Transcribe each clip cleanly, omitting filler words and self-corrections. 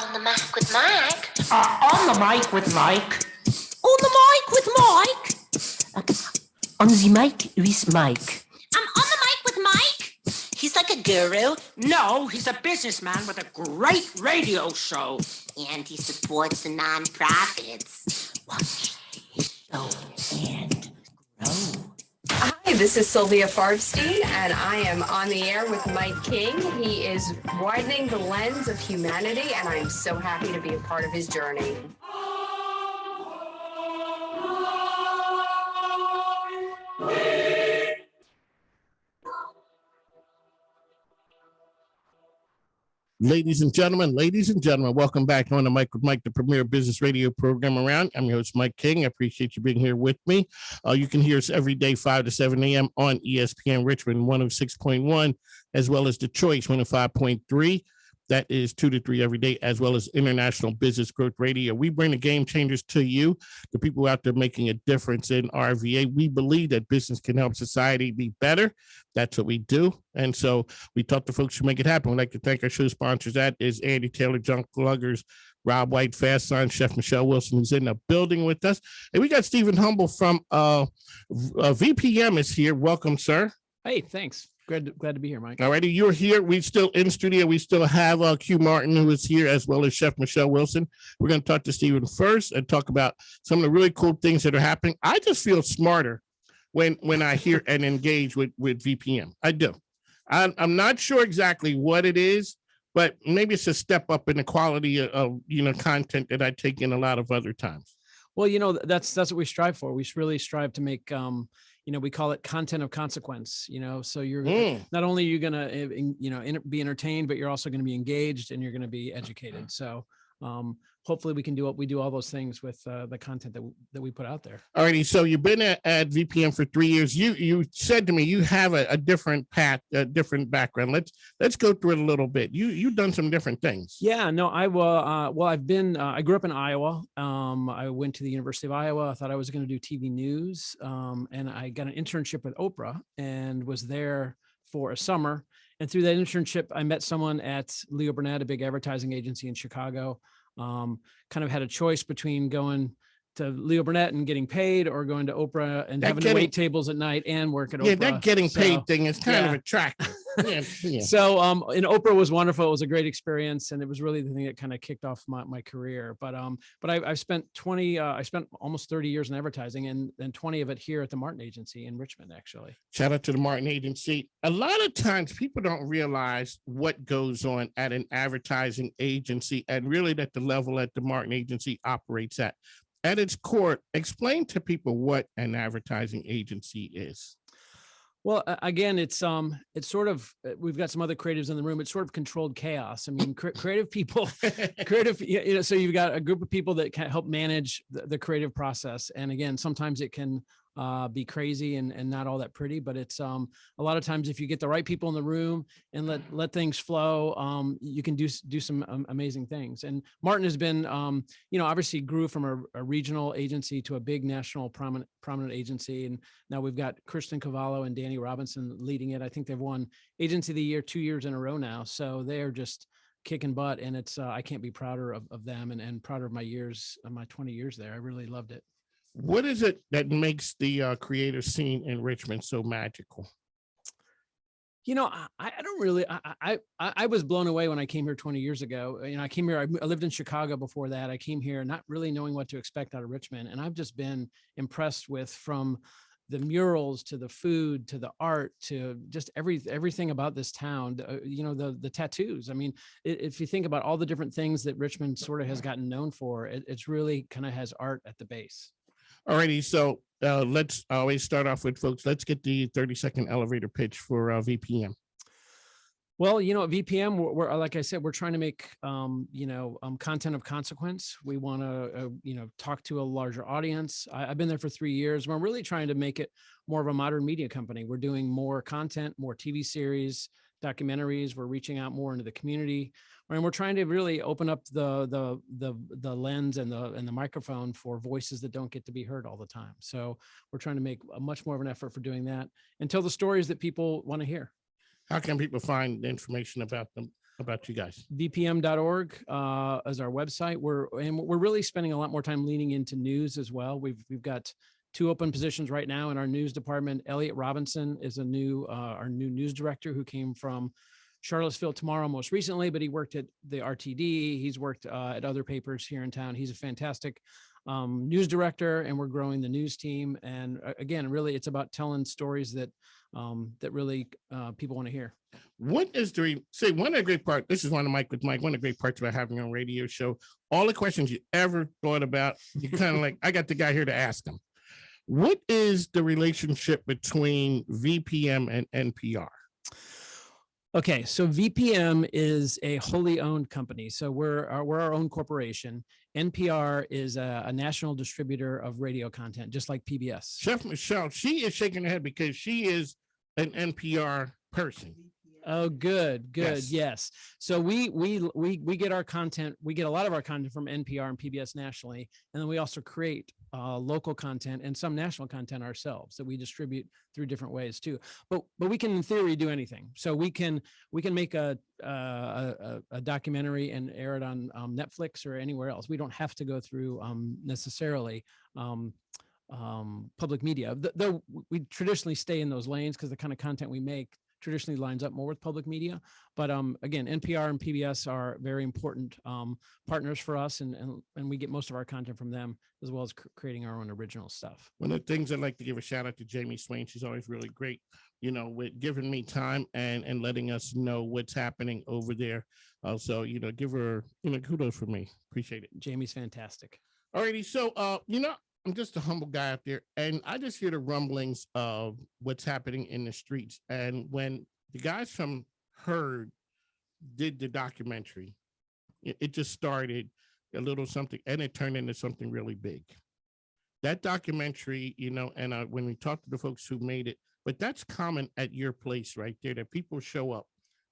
On the mic with Mike. On the mic with Mike. On the mic with Mike. On the mic with Mike. I'm on the mic with Mike. He's like a guru. No, he's a businessman with a great radio show. And he supports the nonprofits. Watch his show and grow. Hi, this is Sylvia Farbstein, and I am on the air with Mike King. He is widening the lens of humanity, and I'm so happy to be a part of his journey. Ladies and gentlemen, welcome back on the Mic with Mike, the premier business radio program around. I'm your host, Mike King. I appreciate you being here with me. You can hear us every day, 5 to 7 a.m. on ESPN Richmond 106.1, as well as The Choice 105.3. That is 2 to 3 every day, as well as International Business Growth Radio. We bring the game changers to you, the people out there making a difference in RVA. We believe that business can help society be better. That's what we do. And so we talk to folks who make it happen. We'd like to thank our show sponsors. That is Andy Taylor, Junk Luggers, Rob White, Fast Sign, Chef Michelle Wilson, who's in the building with us. And we got Stephen Humble from VPM is here. Welcome, sir. Hey, thanks. Glad to be here, Mike. All righty, you're here. We still in studio. We still have Q Martin, who is here, as well as Chef Michelle Wilson. We're going to talk to Stephen first and talk about some of the really cool things that are happening. I just feel smarter when I hear and engage with VPM. I do. I'm not sure exactly what it is, but maybe it's a step up in the quality of content that I take in a lot of other times. Well, that's what we strive for. We really strive to make we call it content of consequence, so you're not only are you going to, be entertained, but you're also going to be engaged and you're going to be educated. So hopefully we can do all those things with the content that we put out there. All righty. So you've been at VPM for 3 years. You said to me, you have a different path, a different background. Let's go through it a little bit. You've done some different things. Yeah, no, I grew up in Iowa. I went to the University of Iowa. I thought I was going to do TV news. And I got an internship with Oprah and was there for a summer. And through that internship, I met someone at Leo Burnett, a big advertising agency in Chicago. Kind of had a choice between going to Leo Burnett and getting paid or going to Oprah and having to wait tables at night and work at Oprah. Yeah, that getting paid thing is kind of attractive. Yeah. So, and Oprah was wonderful. It was a great experience. And it was really the thing that kind of kicked off my career. But I've spent almost 30 years in advertising and 20 of it here at the Martin Agency in Richmond, actually. Shout out to the Martin Agency. A lot of times people don't realize what goes on at an advertising agency and really at the level that the Martin Agency operates at. At its core, explain to people what an advertising agency is. Well, again, it's sort of, we've got some other creatives in the room. It's sort of controlled chaos. I mean, creative people, so you've got a group of people that can help manage the creative process. And again, sometimes it can be crazy and not all that pretty, but it's a lot of times if you get the right people in the room and let things flow, you can do some amazing things. And Martin has been, obviously grew from a regional agency to a big national prominent agency. And now we've got Kristen Cavallo and Danny Robinson leading it. I think they've won Agency of the Year 2 years in a row now. So they're just kicking butt. And it's, I can't be prouder of them and prouder of my 20 years there. I really loved it. What is it that makes the creative scene in Richmond so magical? I don't really, I was blown away when I came here 20 years ago. I came here, I lived in Chicago before that. I came here not really knowing what to expect out of Richmond. And I've just been impressed with, from the murals to the food, to the art, to just everything about this town, the tattoos. I mean, if you think about all the different things that Richmond sort of has gotten known for, it's really kind of has art at the base. All righty, so let's always start off with, folks, let's get the 30-second elevator pitch for VPM. Well, at VPM, we're like I said, we're trying to make, content of consequence. We want to, talk to a larger audience. I've been there for 3 years. We're really trying to make it more of a modern media company. We're doing more content, more TV series, documentaries. We're reaching out more into the community, and we're trying to really open up the lens and the microphone for voices that don't get to be heard all the time. So we're trying to make a much more of an effort for doing that and tell the stories that people want to hear. How can people find information about them? about you guys? vpm.org is our website. We're really spending a lot more time leaning into news as well. We've got 2 open positions right now in our news department. Elliot Robinson is our new news director who came from Charlottesville Tomorrow most recently, but he worked at the RTD. He's worked at other papers here in town. He's a fantastic news director, and we're growing the news team. And again, really, it's about telling stories that really people want to hear. What is one of the great parts? This is one of Mike with Mike. One of the great parts about having a radio show. All the questions you ever thought about, you kind of like, I got the guy here to ask them. What is the relationship between VPM and NPR? Okay, so VPM is a wholly owned company. So we're our own corporation. NPR is a national distributor of radio content, just like PBS. Chef Michelle, she is shaking her head because she is an NPR person. Oh, good. Yes. So we get our content. We get a lot of our content from NPR and PBS nationally, and then we also create local content and some national content ourselves that we distribute through different ways too. But we can, in theory, do anything. So we can make a documentary and air it on Netflix or anywhere else. We don't have to go through necessarily public media. Though we traditionally stay in those lanes because the kind of content we make traditionally lines up more with public media. But again, NPR and PBS are very important partners for us, and we get most of our content from them, as well as creating our own original stuff. One of the things I'd like to give a shout out to Jamie Swain. She's always really great, with giving me time and letting us know what's happening over there. Also, give her, kudos for me. Appreciate it. Jamie's fantastic. Alrighty. So, I'm just a humble guy out there, and I just hear the rumblings of what's happening in the streets. And when the guys from Heard did the documentary, it just started a little something, and it turned into something really big. That documentary, and when we talk to the folks who made it, but that's common at your place right there, that people show up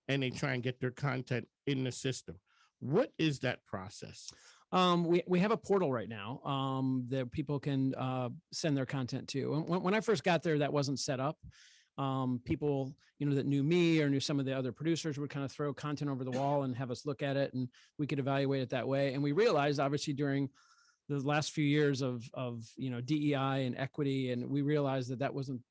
and they try and get their content in the system. What is that process? We have a portal right now that people can send their content to. And when I first got there, that wasn't set up. People, that knew me or knew some of the other producers would kind of throw content over the wall and have us look at it, and we could evaluate it that way. And we realized, obviously, during the last few years of DEI and equity, and we realized that wasn't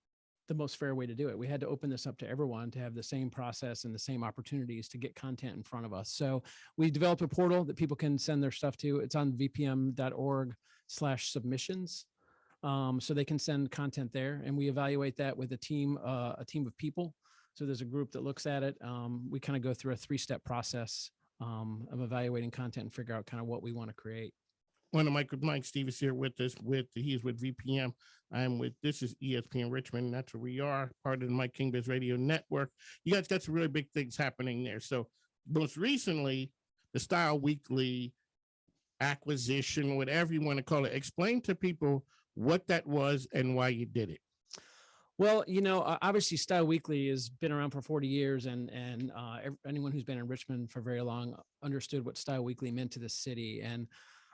the most fair way to do it. We had to open this up to everyone to have the same process and the same opportunities to get content in front of us. So we developed a portal that people can send their stuff to. It's on vpm.org/submissions. So they can send content there, and we evaluate that with a team of people. So there's a group that looks at it. We kind of go through a 3-step process of evaluating content and figure out kind of what we want to create. One of Mike Steve is here with us. He's with VPM. This is ESPN Richmond. That's where we are, part of the Mike King Biz Radio Network. You guys got some really big things happening there. So most recently, the Style Weekly acquisition, whatever you want to call it. Explain to people what that was and why you did it. Well, obviously Style Weekly has been around for 40 years, and anyone who's been in Richmond for very long understood what Style Weekly meant to the city. And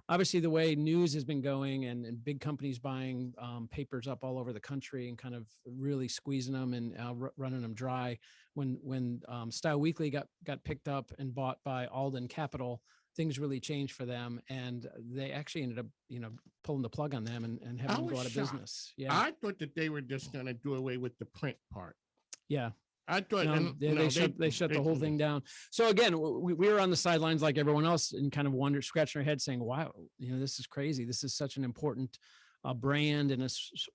obviously the way news has been going and big companies buying papers up all over the country and kind of really squeezing them and running them dry. When Style Weekly got picked up and bought by Alden Capital, things really changed for them, and they actually ended up, pulling the plug on them and having them go out of business. Yeah, I thought that they were just going to do away with the print part. Yeah. I thought they shut the whole thing down. So again, we were on the sidelines like everyone else and kind of scratching our head saying, wow, this is crazy. This is such an important brand and an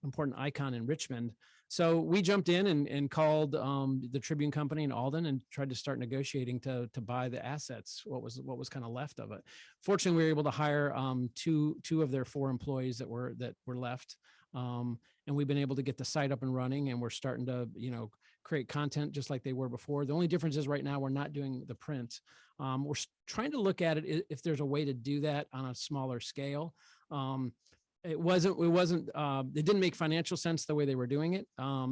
important icon in Richmond. So we jumped in and called the Tribune Company in Alden and tried to start negotiating to buy the assets, what was kind of left of it. Fortunately, we were able to hire two of their 4 employees that were left. And we've been able to get the site up and running, and we're starting to, create content just like they were before. The only difference is right now we're not doing the print. We're trying to look at it if there's a way to do that on a smaller scale. It didn't make financial sense the way they were doing it.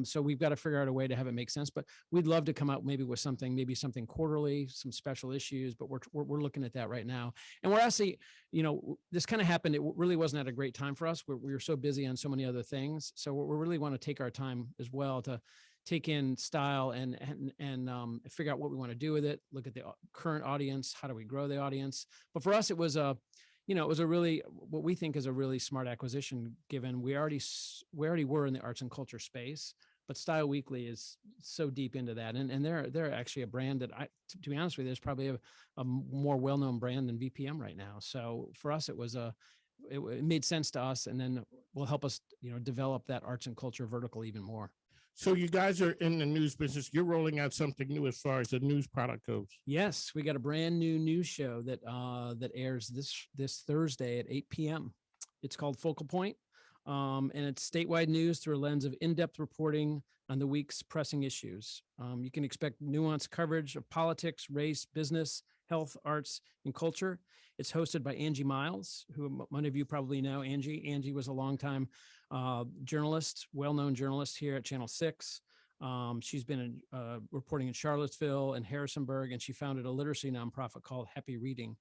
So we've got to figure out a way to have it make sense, but we'd love to come out maybe with something quarterly, some special issues, but we're looking at that right now. And we're actually, this kind of happened. It really wasn't at a great time for us. We were so busy on so many other things. So we really want to take our time as well to, take in style and figure out what we want to do with it, look at the current audience, how do we grow the audience. But for us, it was a really, what we think is a really smart acquisition, given we already were in the arts and culture space, but Style Weekly is so deep into that. And they're actually a brand that to be honest with you, there's probably a more well-known brand than VPM right now. So for us, it made sense to us, and then will help us, develop that arts and culture vertical even more. So you guys are in the news business. You're rolling out something new as far as the news product goes. Yes, we got a brand new news show that airs this Thursday at 8 p.m. It's called Focal Point, and it's statewide news through a lens of in-depth reporting on the week's pressing issues. You can expect nuanced coverage of politics, race, business, health, arts, and culture. It's hosted by Angie Miles, who many of you probably know. Angie was a longtime journalist, well-known journalist here at Channel 6. She's been reporting in Charlottesville and Harrisonburg, and she founded a literacy nonprofit called Happy Reading.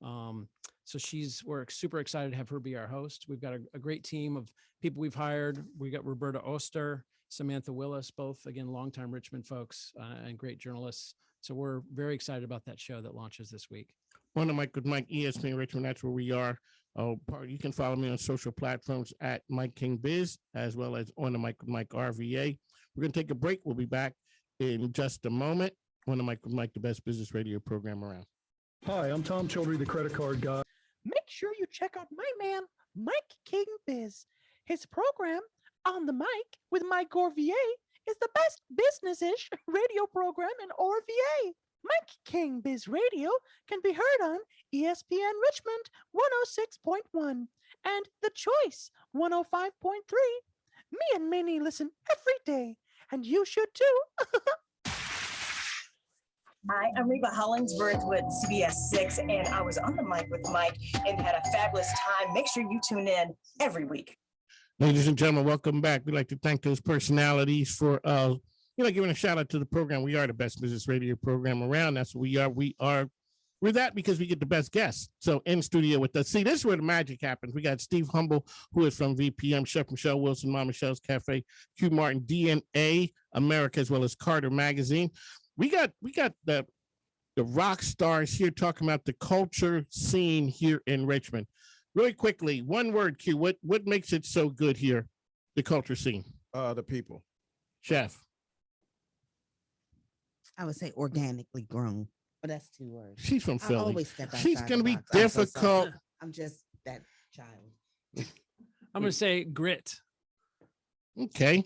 So we're super excited to have her be our host. We've got a great team of people we've hired. We got Roberta Oster, Samantha Willis, both, again, longtime Richmond folks and great journalists. So we're very excited about that show that launches this week. On the Mic with Mike, ESPN Richmond, that's where we are. You can follow me on social platforms at Mike King Biz, as well as On the Mic with Mike RVA. We're going to take a break. We'll be back in just a moment. On the Mic with Mike, the best business radio program around. Hi, I'm Tom Childry, the credit card guy. Make sure you check out my man, Mike King Biz. His program, On the Mic with Mike RVA, is the best business-ish radio program in RVA. Mike King Biz Radio can be heard on ESPN Richmond 106.1 and The Choice 105.3. Me and Minnie listen every day, and you should too. Hi, I'm Reba Hollingsworth with CBS 6, and I was on the mic with Mike and had a fabulous time. Make sure you tune in every week. Ladies and gentlemen, welcome back. We'd like to thank those personalities for giving a shout out to the program. We are the best business radio program around. That's what we are. We're that because we get the best guests. So in studio with us. See, this is where the magic happens. We got Steve Humble, who is from VPM, Chef Michelle Wilson, Mom Michelle's Cafe, Q Martin, DNA America, as well as Carter Magazine. We got the rock stars here talking about the culture scene here in Richmond. Really quickly, one word, Q. What makes it so good here, the culture scene? The people. Chef. I would say organically grown, but that's 2 words. She's from Philly. I always step outside She's going to the be box. I'm so difficult. sorry. I'm just that child. I'm going to say grit. Okay.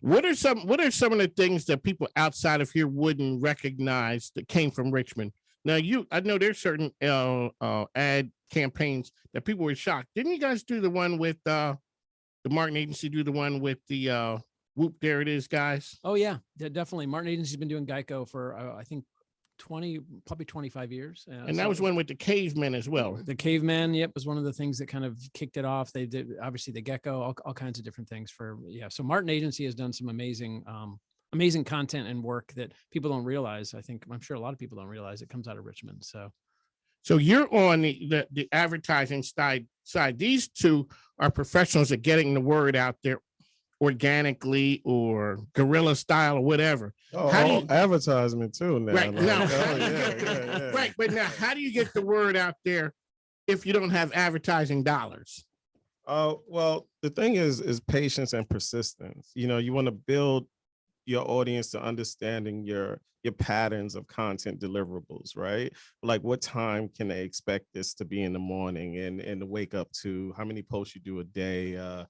What are some of the things that people outside of here wouldn't recognize that came from Richmond? Now, I know there's certain ad campaigns that people were shocked. Didn't you guys do the one with the Martin Agency? Do the one with the Whoop? There it is, guys. Oh yeah, definitely. Martin Agency's been doing Geico for I think probably 25 years. And that was one with the cavemen as well. The caveman, yep, was one of the things that kind of kicked it off. They did obviously the gecko, all kinds of different things So Martin Agency has done some amazing content and work that people don't realize. I'm sure a lot of people don't realize it comes out of Richmond. So you're on the advertising side. These two are professionals at getting the word out there organically or guerrilla style or whatever. Advertisement too now. Right. Yeah. Right. But now, how do you get the word out there if you don't have advertising dollars? Well, the thing is patience and persistence. You want to build your audience to understanding your patterns of content deliverables, right? Like what time can they expect this to be in the morning and to wake up to, how many posts you do a day,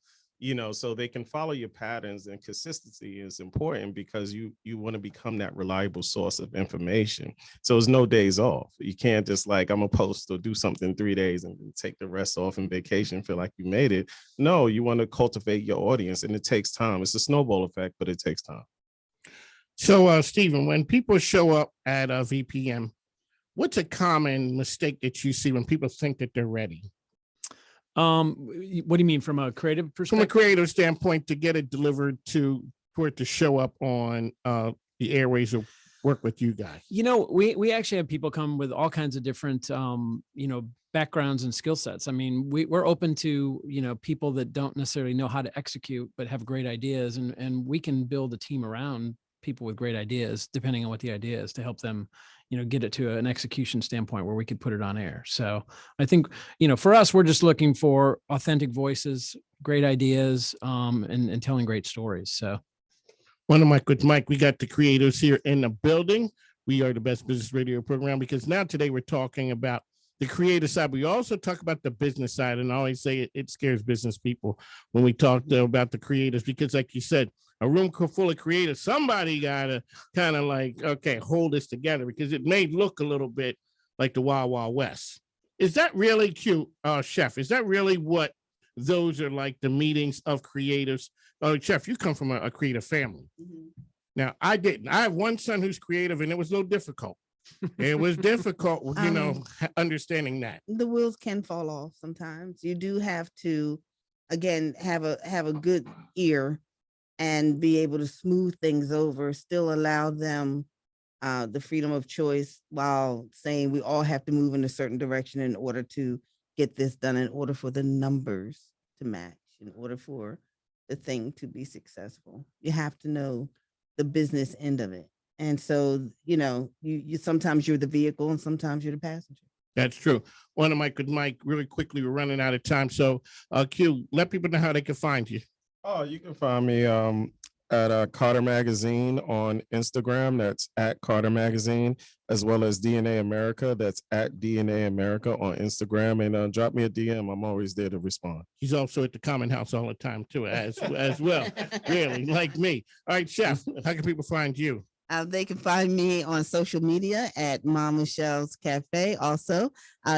so they can follow your patterns. And consistency is important because you want to become that reliable source of information. So it's no days off. You can't just I'm gonna post or do something 3 days and take the rest off in vacation, feel like you made it. No, you want to cultivate your audience, and it takes time. It's a snowball effect, but it takes time. So, Stephen, when people show up at a VPM, what's a common mistake that you see when people think that they're ready? What do you mean from a creative perspective? From a creative standpoint, to get it delivered for it to show up on the airways or work with you guys? We actually have people come with all kinds of different, backgrounds and skill sets. I mean, we're open to, people that don't necessarily know how to execute, but have great ideas, and we can build a team around people with great ideas, depending on what the idea is, to help them, get it to an execution standpoint where we could put it on air. So I think, for us, we're just looking for authentic voices, great ideas, and telling great stories. So. One of Mike with Mike, we got the creators here in the building. We are the best business radio program, because now today we're talking about the creative side. We also talk about the business side, and I always say it scares business people when we talk about the creators, because like you said, a room full of creators, somebody got to kind of like, okay, hold this together, because it may look a little bit like the Wild Wild West. Is that really cute, Chef? Is that really what those are like, the meetings of creatives? Oh, Chef, you come from a creative family. Mhm. Now, I didn't. I have one son who's creative, and it was a little difficult. It was difficult, understanding that. The wheels can fall off sometimes. You do have to, again, have a good ear and be able to smooth things over, still allow them the freedom of choice, while saying we all have to move in a certain direction in order to get this done, in order for the numbers to match, in order for the thing to be successful. You have to know the business end of it. And so, you sometimes you're the vehicle and sometimes you're the passenger. That's true. One of Mike with Mike, really quickly, we're running out of time. So, Q, let people know how they can find you. Oh, you can find me at Carter Magazine on Instagram. That's at Carter Magazine, as well as DNA America. That's at DNA America on Instagram. And drop me a DM. I'm always there to respond. He's also at the Common House all the time, too, as well. Really, like me. All right, Chef, how can people find you? They can find me on social media at Mom Michelle's Cafe. Also,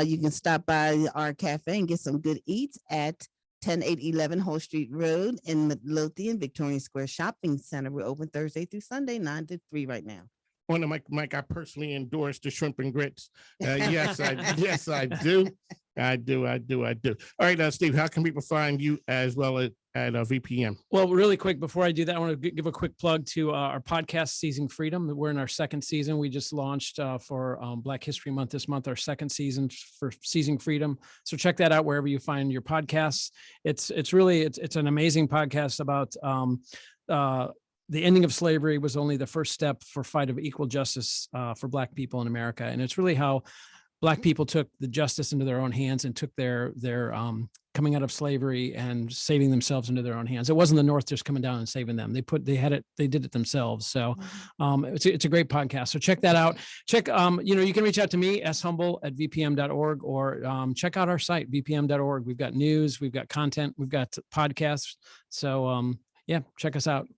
you can stop by our cafe and get some good eats at 10811 Whole Street Road in Midlothian, Victorian Square Shopping Center. We're open Thursday through Sunday, 9 to 3 right now. One of Mike, I personally endorse the shrimp and grits. Yes, I do. I do. All right, Steve, how can people find you as well at VPM? Well, really quick, before I do that, I want to give a quick plug to our podcast, Seizing Freedom. We're in our second season. We just launched for Black History Month this month, our second season for Seizing Freedom. So check that out wherever you find your podcasts. It's an amazing podcast about the ending of slavery was only the first step for fight of equal justice for Black people in America. And it's really how Black people took the justice into their own hands and took their coming out of slavery and saving themselves into their own hands. It wasn't the North just coming down and saving them. They did it themselves. So it's a great podcast. So check that out. Check, you can reach out to me, shumble@vpm.org, or check out our site, vpm.org. We've got news, we've got content, we've got podcasts. So check us out.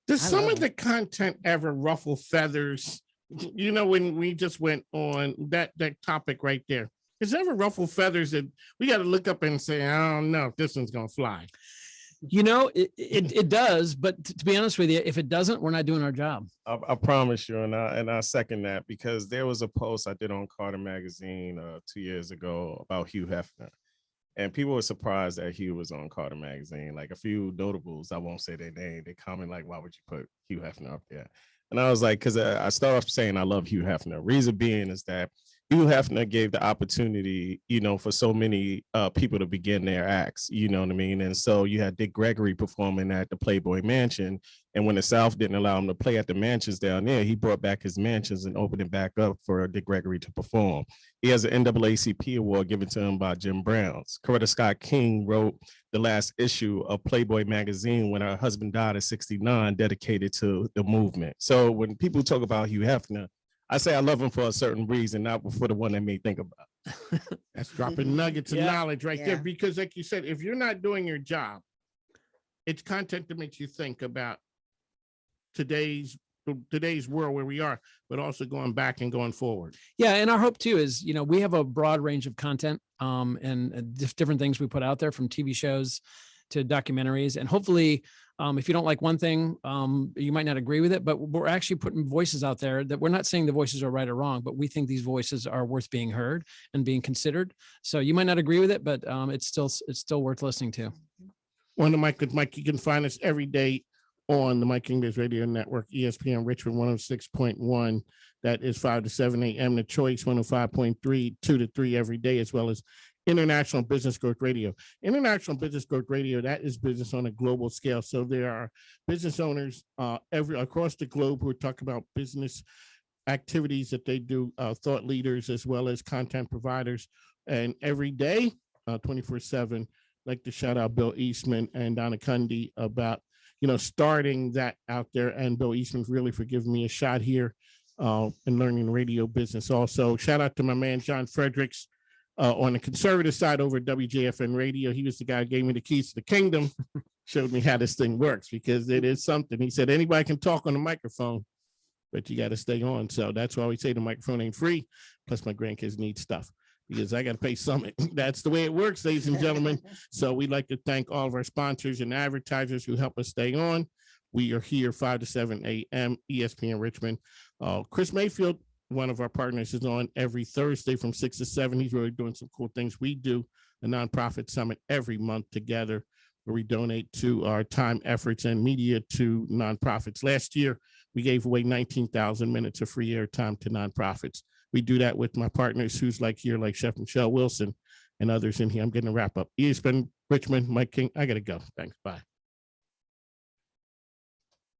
Does some of the content ever ruffle feathers? When we just went on that topic right there, is there ever ruffle feathers that we got to look up and say, I don't know if this one's going to fly? It does, but to be honest with you, if it doesn't, we're not doing our job. I promise you, and I second that, because there was a post I did on Carter Magazine 2 years ago about Hugh Hefner. And people were surprised that Hugh was on Carter Magazine. Like a few notables, I won't say their name, they comment like, why would you put Hugh Hefner up there? And I was like, because I start off saying I love Hugh Hefner. Reason being is that Hugh Hefner gave the opportunity, for so many people to begin their acts, you know what I mean? And so you had Dick Gregory performing at the Playboy Mansion. And when the South didn't allow him to play at the mansions down there, he brought back his mansions and opened it back up for Dick Gregory to perform. He has an NAACP award given to him by Jim Brown's. Coretta Scott King wrote the last issue of Playboy magazine when her husband died at 69, dedicated to the movement. So when people talk about Hugh Hefner, I say I love him for a certain reason, not for the one they may think about. That's dropping nuggets of knowledge right there. Because like you said, if you're not doing your job, it's content that makes you think about today's world where we are, but also going back and going forward. Yeah. And our hope too is, we have a broad range of content and different things we put out there, from TV shows to documentaries. And hopefully, if you don't like one thing, you might not agree with it, but we're actually putting voices out there that we're not saying the voices are right or wrong, but we think these voices are worth being heard and being considered. So you might not agree with it, but it's still worth listening to. One of Mike with Mike, you can find us every day on the Mike King Biz Radio Network, ESPN Richmond 106.1. That is 5 to 7 a.m. The Choice 105.3, 2 to 3 every day, as well as International Business Growth Radio. International Business Growth Radio, that is business on a global scale. So there are business owners across the globe who are talking about business activities that they do, thought leaders as well as content providers. And every day, 24/7, like to shout out Bill Eastman and Donna Cundy about, starting that out there. And Bill Eastman's really for giving me a shot here in learning the radio business. Also, shout out to my man, John Fredericks, on the conservative side over at WJFN Radio. He was the guy who gave me the keys to the kingdom, showed me how this thing works, because it is something. He said, anybody can talk on the microphone, but you got to stay on. So that's why we say the microphone ain't free. Plus my grandkids need stuff because I got to pay something. That's the way it works, ladies and gentlemen. So we'd like to thank all of our sponsors and advertisers who help us stay on. We are here 5 to 7 a.m. ESPN Richmond. Chris Mayfield, one of our partners, is on every Thursday from 6 to 7. He's really doing some cool things. We do a nonprofit summit every month together where we donate to our time, efforts, and media to nonprofits. Last year, we gave away 19,000 minutes of free airtime to nonprofits. We do that with my partners who's like Chef Michelle Wilson and others in here. I'm getting a wrap up. ESPN Richmond, Mike King. I got to go. Thanks. Bye.